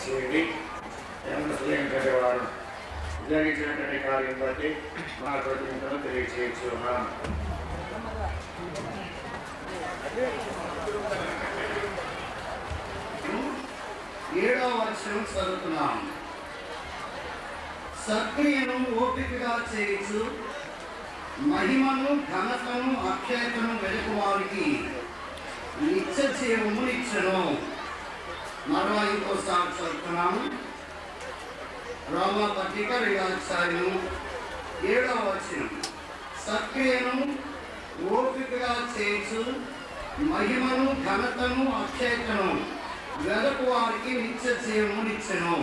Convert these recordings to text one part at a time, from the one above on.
చేయండి. వారు జరిగినటువంటి కార్యం బట్టి మా కృతజ్ఞతలు తెలియచేస్తున్నాను. 7వ వచనం చదువుతున్నాం. సత్క్రియను ఓపికగా చేయొచ్చు, మహిమను ఘనతను అక్షయతను వెలుగువారికి నిత్య జీవమునిచ్చును. మరలా ఇంకోసారి చదువుతున్నాము. రోమాపత్రిక 2వ అధ్యాయం 7వ వచనం. సత్క్రియను ఓపికగా చేయొచ్చు, మహిమను ఘనతను అక్షయతను వెదకు వారికి నిత్య జీవమునిచ్చెను.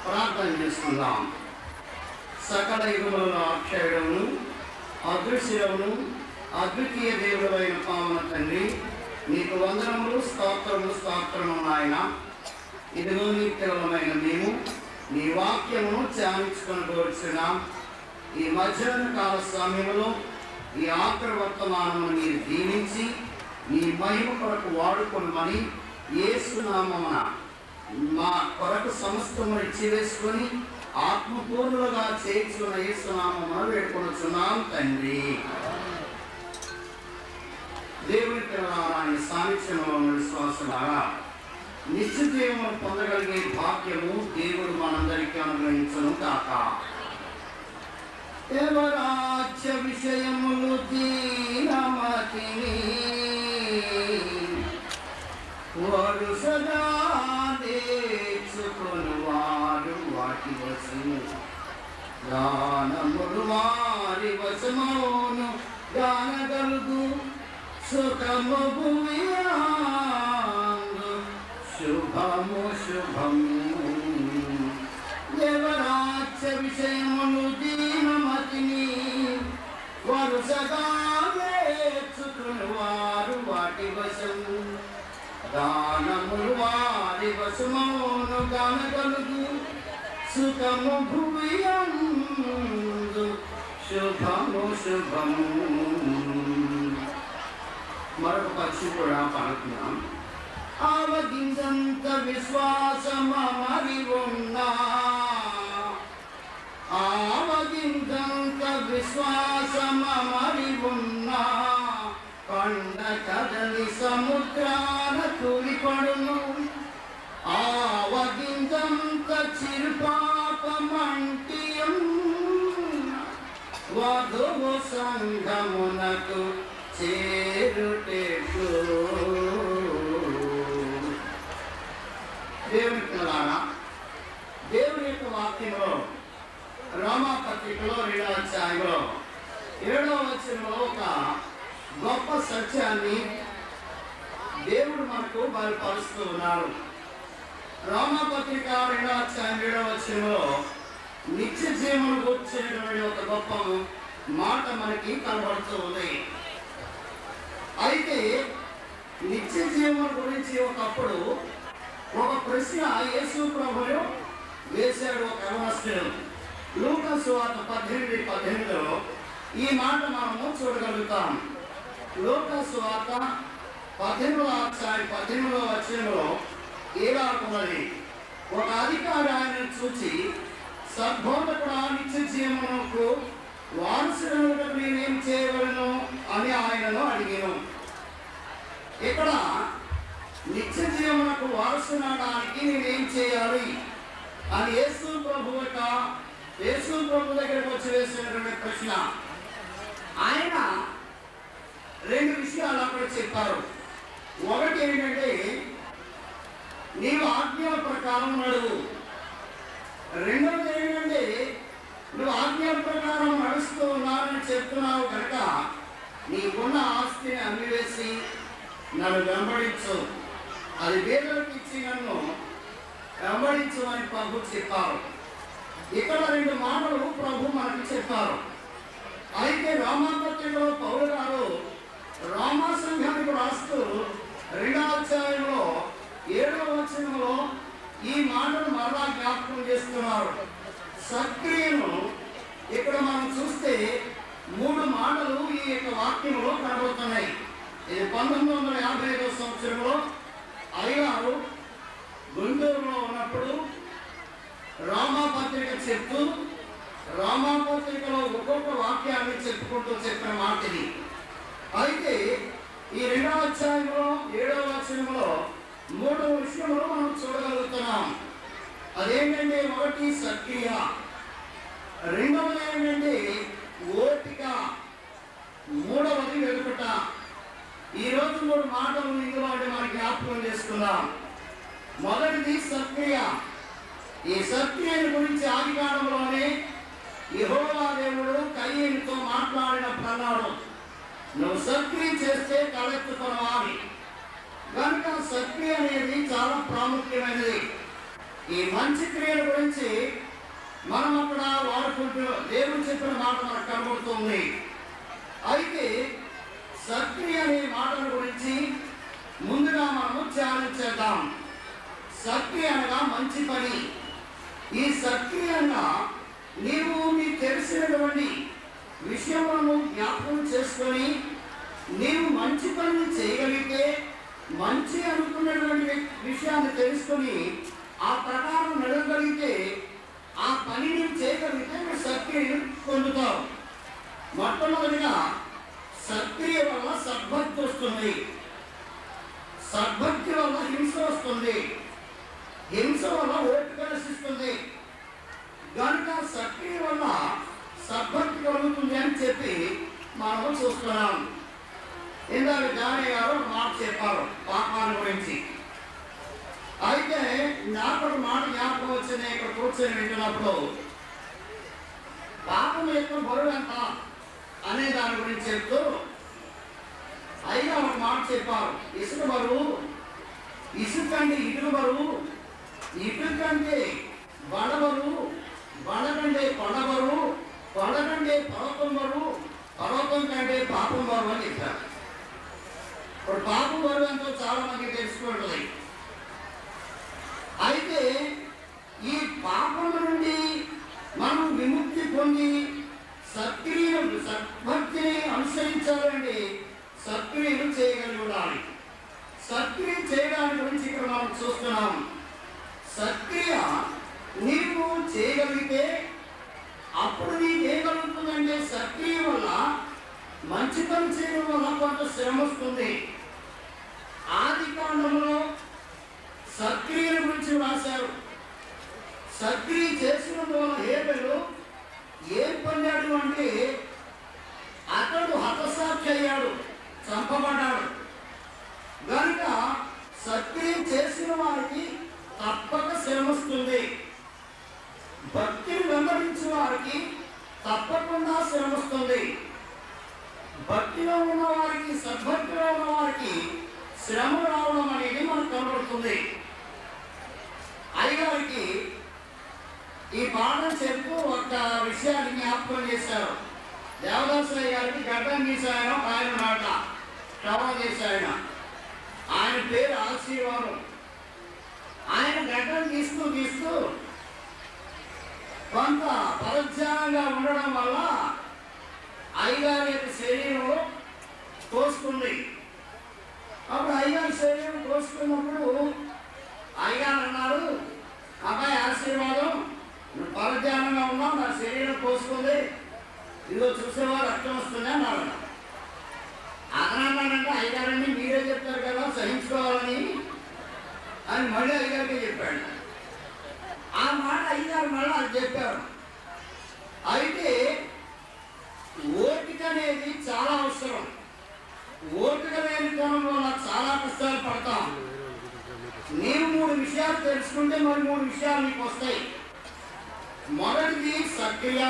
ప్రార్థన చేసుకుందాం. సకల యుగములలో అక్షయుడమును అదృశ్యమును అద్వితీయ దేవుడైన పావన తండ్రి, నీకు వందనములు, స్తోత్రములు, స్తోత్రము నాయన. ఇదిగో నీ కేవలమైన మేము నీ వాక్యమును ధ్యానించుకొని కోరుచున్నాం. ఈ మధ్యాహ్న కాల సమయంలో ఈ ఆఖరి వర్తమానమును మీరు దీవించి నీ మహిమ కొరకు వాడుకొనమని యేసు నామమున మా కొరకు సమస్తము ఇచ్చివేసుకొని ఆత్మపూర్ణులుగా చేర్చుకున్న యేసు నామమున వేడుకొనుచున్నాం తండ్రి. దేవుని ఆయన సాన్నిధ్యంలో విశ్వాసంగా నిత్య జీవమును పొందగలిగే భాగ్యము దేవుడు మనందరికీ అనుగ్రహించును కాక. దేవరాజ్య విషయములు దీనమతిని వరుసగా నేర్చుకొని వారు వాటి వశము గానములు వారి వశమౌను గానగలుగు సుఖము భూమియాందు శుభము శుభము. దేవరాజ్య విషయములు దీనమతిని వరుసగా నేర్చుకుని వారు వాటి వశము దానములు వారి వశమౌను గానగలుగు సుఖము భూమియందు శుభము శుభము. మరొక పక్షి కూడా పాడుతున్నాం. ఆవగింజంత విశ్వాసమరి ఉన్నా, ఆవగింజంత విశ్వాసమరి ఉన్నా కొండ కదలి సముద్రాన తూలిపడును. ఆవగింజంత చిరుపాపమంటియం వధువు సంఘమునకు చేరుటెట్లు. దేవుని పిల్లలారా, దేవుని యొక్క వాక్యంలో రోమాపత్రికలో 2వ అధ్యాయంలో 7వ వచనంలో ఒక గొప్ప సత్యాన్ని దేవుడు మనకు బయలుపరుస్తూ ఉన్నారు. రోమాపత్రిక 2వ అధ్యాయం 7వ వచనంలో నిత్య జీవనం గురించినటువంటి ఒక గొప్ప మాట మనకి కనబడుతూ ఉంది. అయితే నిత్య జీవనం గురించి ఒకప్పుడు ఒక ప్రశ్న యేసు ప్రభువు వేశాడు. ఒక యవనస్తుడు లూకా సువార్త 18:18లో ఈ మాట మనము చూడగలుగుతాం. లూకా సువార్త 18వ అధ్యాయం 18వ వచనంలో ఇలా ఉన్నది. ఒక అధికారి ఆయనను చూచి, సద్బోధకుడా, నిత్య జీవనముకు వారసుడనుగా నేనేం చేయగలను అని ఆయనను అడిగాను. ఇక్కడ నిత్య జీవనకు వారసునడానికి నేనేం చేయాలి అని యేసు ప్రభు దగ్గరికి వచ్చి వేసినటువంటి ప్రశ్న. ఆయన 2 విషయాలు అక్కడ చెప్పారు. ఒకటి ఏంటంటే, నీవు ఆజ్ఞల ప్రకారం నడువు. రెండవది ఏంటంటే, నువ్వు ఆజ్ఞల ప్రకారం నడుస్తూ ఉన్నారని చెప్తున్నావు కనుక నీకున్న ఆస్తిని అమ్మివేసి నన్ను వెంబడించు, అది వేదలకు ఇచ్చి నన్ను వెంబడించు అని ప్రభు చెప్పారు. ఇక్కడ 2 మాటలు ప్రభు మనకు చెప్పారు. అయితే రోమాపత్రికలో పౌలు గారు రోమా సంఘానికి రాస్తూ 2వ అధ్యాయంలో 7వ వచనంలో ఈ మాటను మరలా జ్ఞాపకం చేస్తున్నారు. సత్క్రియను ఇక్కడ మనం చూస్తే 3 మాటలు ఈ యొక్క వాక్యంలో కనబడుతున్నాయి. ఇది 1955 సంవత్సరంలో అయ్యారు గుంటూరులో ఉన్నప్పుడు అధ్యాయంలో 7వ వచనంలో 3 విషయములు మనం చూడగలుగుతున్నాం. అదేంటంటే, ఒకటి సక్రియ, రెండవది ఏంటంటే ఓపిక, మూడవది వెలుగుట. ఈరోజు 3 మాటలు ఇందులో మనం జ్ఞాపకం చేసుకుందాం. మొదటిది సక్రియ. ఈ సక్రియను గురించి ఆదికాండంలోనే యెహోవా దేవుడు కయీనుతో మాట్లాడినప్పుడు అన్నాడు, నువ్వు సక్రియ చేస్తే తలెత్తుకొనవాలి. కనుక సక్రియ అనేది చాలా ప్రాముఖ్యమైనది. ఈ మంచి క్రియల గురించి మనం అక్కడ వాడుకుంటూ దేవుడు చెప్పిన మాట మనకు కనబడుతుంది. అయితే సక్రియ అనే మాటల గురించి ముందుగా మనము ధ్యానించేద్దాం. సక్రియ అనగా మంచి పని. ఈ సక్రియంగా నీవు నీకు తెలిసినటువంటి విషయములను జ్ఞాపకం చేసుకొని నీవు మంచి పని చేయగలిగితే, మంచి అనుకున్నటువంటి విషయాన్ని తెలుసుకొని ఆ ప్రకారం నడవగలిగితే, ఆ పని నీవు చేయగలిగితే నువ్వు సక్రియను పొందుతావు. మొట్టమొదటిగా సక్రియ వల్ల సద్భక్తి వస్తుంది. సద్భక్తి వల్ల హింస వస్తుంది. హింస వల్ల ఓపిక నశిస్తుంది. కనుక సక్రియ వల్ల సద్భక్తి కలుగుతుంది అని చెప్పి మనము చూస్తున్నాం. ఇందాక జానయ్య గారు మాట చెప్పారు పాపాన్ని గురించి. అయితే నాకు ఒక మాట జ్ఞాపకం వచ్చింది. ఇక్కడ కూర్చొని వింటున్నప్పుడు పాపం యొక్క బరువు ఎంత అనే దాని గురించి చెప్తూ అయినా ఒక మాట చెప్పారు. ఇసుక బరువు, ఇసుక కంటే ఇటుక బరువు, ఇటుక కంటే బండ బరువు, బండ కంటే కొండ బరువు, కొండ కంటే పర్వతం బరువు, పర్వతం కంటే పాపం బరువు అని చెప్పారు. ఇప్పుడు పాపం బరువు ఎంతో చాలా మందికి తెలుసుకుంటుంది. అయితే ఈ పాపం నుండి మనం విముక్తి పొంది సక్రియలు సద్భక్తిని అనుసరించాలంటే సక్రియలు చేయగలిగి ఉండాలి. సక్రియ చేయడానికి గురించి ఇక్కడ మనం చూస్తున్నాం. సక్రియ నీవు చేయగలిగితే అప్పుడు నీకు ఏం కలుగుతుందంటే, సక్రియ వల్ల మంచి పని చేయడం వల్ల కొంత శ్రమ వస్తుంది. ఆదికాండంలో సక్రియల గురించి రాశారు. సక్రియ చేసినందువల్ల హేబెలు ఏం పొందాడు అంటే, అతడు హతసాక్షి అయ్యాడు, చంపబడ్డాడు. కనుక సక్రియ చేసిన వారికి తప్పక శ్రమ వస్తుంది. భక్తిని వెంబడించిన వారికి తప్పకుండా శ్రమ వస్తుంది. భక్తిలో ఉన్న వారికి, సద్భక్తిలో ఉన్న వారికి శ్రమ రావడం అనేది మనకు కనబడుతుంది. అయ్యగారికి ఈ పాఠం చెప్తూ ఒక విషయాన్ని జ్ఞాపకం చేశారు. దేవదాసయ్య గారికి గడ్డం గీసాయన ఆయన నాట క్షమ చేశాయన. ఆయన పేరు ఆశీర్వాదం. ఆయన గడ్డం గీస్తూ కొంత పరధ్యానంగా ఉండడం వల్ల అయ్యగారి యొక్క శరీరంలో కోసుకుంది. అప్పుడు అయ్యగారి శరీరం కోసుకున్నప్పుడు అయ్యగారు అన్నారు, అబ్బాయి ఆశీర్వాదం, నువ్వు పరధ్యానంగా ఉన్నావు, నా శరీరం కోసుకుంది, ఇదిగో చూసేవా రక్తం వస్తుంది అన్నాడు. అతనన్నాడంటే, అయ్యగారండి మీరే చెప్తారు కదా సహించుకోవాలని అని మళ్ళీ అయ్యగారికి చెప్పాడు. ఆ మాట అయ్యగారు మళ్ళీ అది చెప్పారు. అయితే ఓపిక అనేది చాలా అవసరం. ఓపిక లేని కోణం వల్ల చాలా కష్టాలు పడతాం. నీవు 3 విషయాలు తెలుసుకుంటే మరి 3 విషయాలు నీకు వస్తాయి. మొదటిది సక్రియ,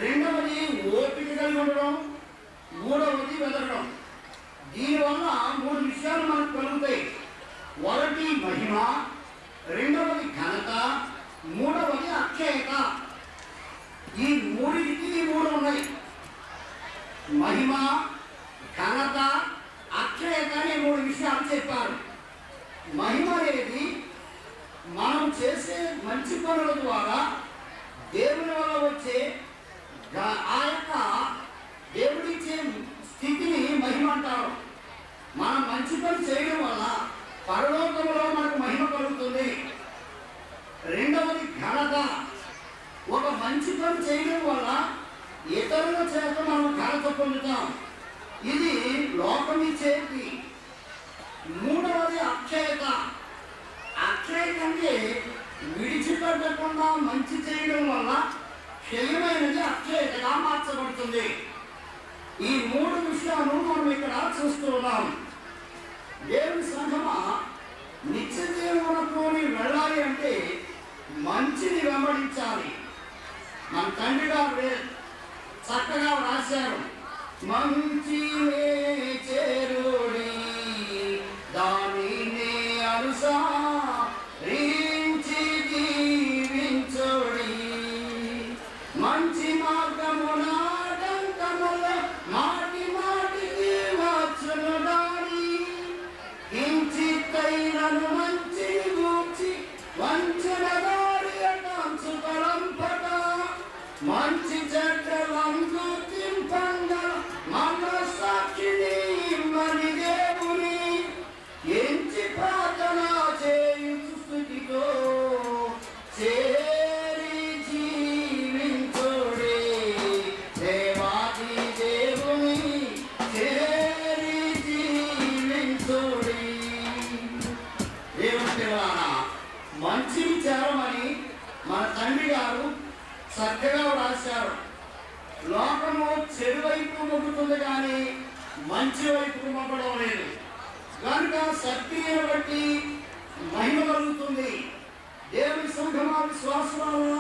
రెండవది ఓపిక కలిగి ఉండడం, మూడవది వెదరడం. దీనివల్ల 3 విషయాలు మనకు కలుగుతాయి. ఒకటి మహిమ, రెండవది ఘనత, మూడవది అక్షయత. ఈ 3కి 3 ఉన్నాయి. మహిమ, ఘనత, అక్షయత అనే 3 విషయాలు చెప్పారు. మహిమ అనేది మనం చేసే మంచి పనుల ద్వారా దేవుని వల్ల వచ్చే ఆ యొక్క దేవుడిచ్చే స్థితిని మహిమ అంటారు. మనం మంచి పని చేయడం వల్ల పరలోకంలో మనకు మహిమ కలుగుతుంది. రెండవది ఘనత. ఒక మంచి పని చేయడం వల్ల ఇతరుల చేత మనం ఘనత పొందుతాం. ఇది లోకమిచ్చేది. మూడవది అక్షయత. అక్షయత అంటే విడిచిపెట్టకుండా మంచి చేయడం వల్ల క్షయమైనది అక్షయతగా మార్చబడుతుంది. ఈ మూడు విషయాలు మనం ఇక్కడ చూస్తూ ఉన్నాం. దేవుని సంఘమా, నిత్య జీవనలోని వెళ్ళాలి అంటే మంచిని వెంబడించాలి. మన తండ్రి గారు చక్కగా రాశారు, మంచి చేరుడి దానిని అనుసరించి జీవించుడి, మంచి మార్గమున మాటి మాటికి వచ్చును దాని ఇంచిత్తైనను మంచి గూర్చి వంచన దారి అటాంచు తలంపట, మంచి చెడ్డలందు తింపంగా మన సాక్షిని ఇమ్మని దేవుని ఎంచి ప్రార్థన చేయుచు స్తుతితో చేరి జీవించుడి, దేవాది దేవుని చేరి జీవించుడి. దేవుని పిల్లలారా, మంచిని చేరమని మన తండ్రి గారు చక్కగా రాశారు. లోకము చెడు వైపు మొగ్గుతుంది కానీ మంచి వైపు మొగ్గడం లేదు. కనుక సత్క్రియను బట్టి మహిమ కలుగుతుంది. దేవుని సంఘమా, విశ్వాసాలను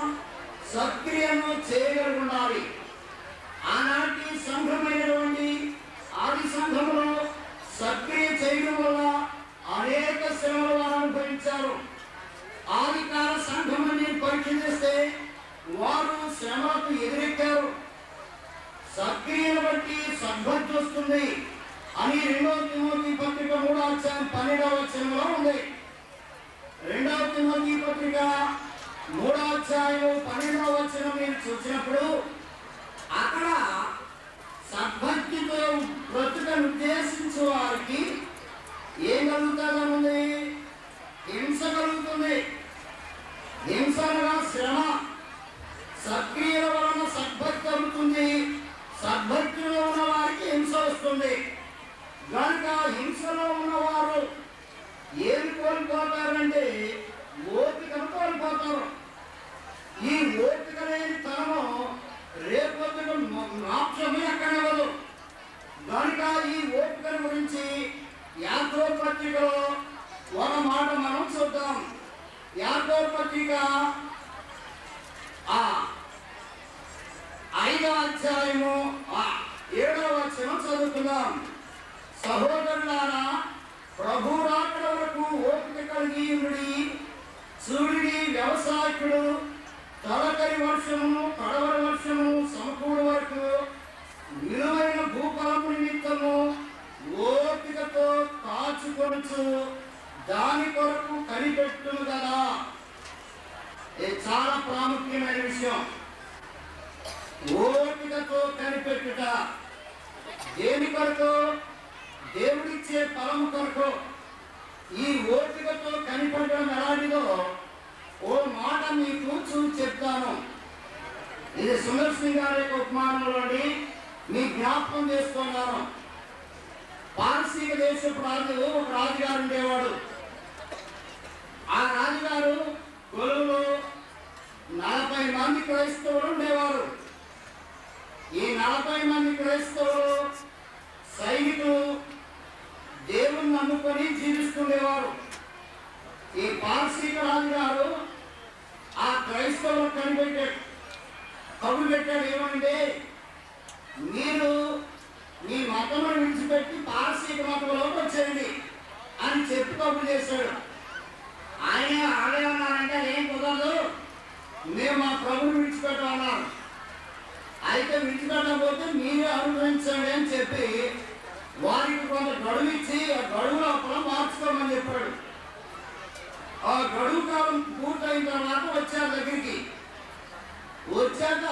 సత్క్రియను చేయగలిగి ఉండాలి. ఆనాటి సంఘమైనటువంటి ఆది సంఘంలో సత్క్రియ చేయడం వల్ల అనేక శ్రమలు వారు అనుభవించారు. ఆది కాల సంఘమని పరీక్ష చేస్తే వారు శ్రమలకు ఎదురెక్కారు. సత్క్రియను బట్టి సద్భక్తి వస్తుంది అని 2వ తిమోతి పత్రిక 3వ అధ్యాయం 12వ వచనంలో ఉంది. 2వ తిమోతి పత్రిక 3వ అధ్యాయం 12వ వచనం మీరు చూసినప్పుడు అక్కడ సద్భక్తితో బ్రతుకను ఉద్దేశించే వారికి ఏం కలుగుతుందనుంది? హింస కలుగుతుంది. హింస అనగా శ్రమ. సత్క్రియల వలన సద్భక్తి కలుగుతుంది. సద్భక్తిలో ఉన్న వారికి హింస వస్తుంది. కనుక హింసలో ఉన్నవారు ఏమి కోల్పోతారంటే ఓపికను కోల్పోతారు. ఈ ఓపిక లేని తనము రేపొద్దున మోక్షమే ఎక్కడవదు. కనుక ఈ ఓపికల గురించి యాకోబు పత్రికలో ఒక మాట మనం చూద్దాం. యాకోబు పత్రిక 5వ అధ్యాయము 7వ వచనం చదువుకుందాం. సహోదరులారా, ప్రభు రాకడ వరకు ఓపిక కలిగి ఉండి, సూర్యుడి వ్యవసాయకుడు తొలకరి వర్షమును కడవరి వర్షమును సమకూడు వరకు విలువైన భూఫలము నిమిత్తము ఓపికతో కాచుకొనుచు దాని కొరకు కనిపెట్టును కదా. ఇది చాలా ప్రాముఖ్యమైన విషయం. ఓపికతో కనిపెట్టుట. దేని కొరకు? దేవుడిచ్చే ఫలము కొరకు. ఈ ఓపికతో కనిపెట్టడం ఎలాంటిదో ఓ మాట మీకు చెప్తాను. ఇది సుందర్ సింగ్ గారి యొక్క ఉపమానంలోని మీ జ్ఞాపకం చేసుకున్నాను. పారసీక దేశపు రాజు ఒక రాజుగారు ఉండేవాడు. ఆ రాజుగారు కొలువులో 40 మంది క్రైస్తవులు ఉండేవారు. ఈ 40 మంది క్రైస్తవులు సైనికులు దేవుని నమ్ముకొని జీవిస్తుండేవారు. ఈ పారసీక రాజుగారు ఆ క్రైస్తవులు కనిపెట్టాడు, కబురు పెట్టాడు. ఏమంటే, మీరు మీ మతమును విడిచిపెట్టి పారసీక మతంలోకి వచ్చేయండి అని చెప్పి కబురు చేశాడు. ఆడేమన్నారంటే ఏం కుదరదు, మేము మా ప్రభుని విడిచిపెట్టామన్నారు. అయితే విడిచిపెట్టకపోతే మీరే అనుభవించండి అని చెప్పి వారికి కొంత గడువు ఇచ్చి ఆ గడువు లోపల మార్చుకోమని చెప్పాడు. ఆ గడువు కాలం పూర్తయిన తర్వాత వచ్చారు దగ్గరికి. వచ్చాక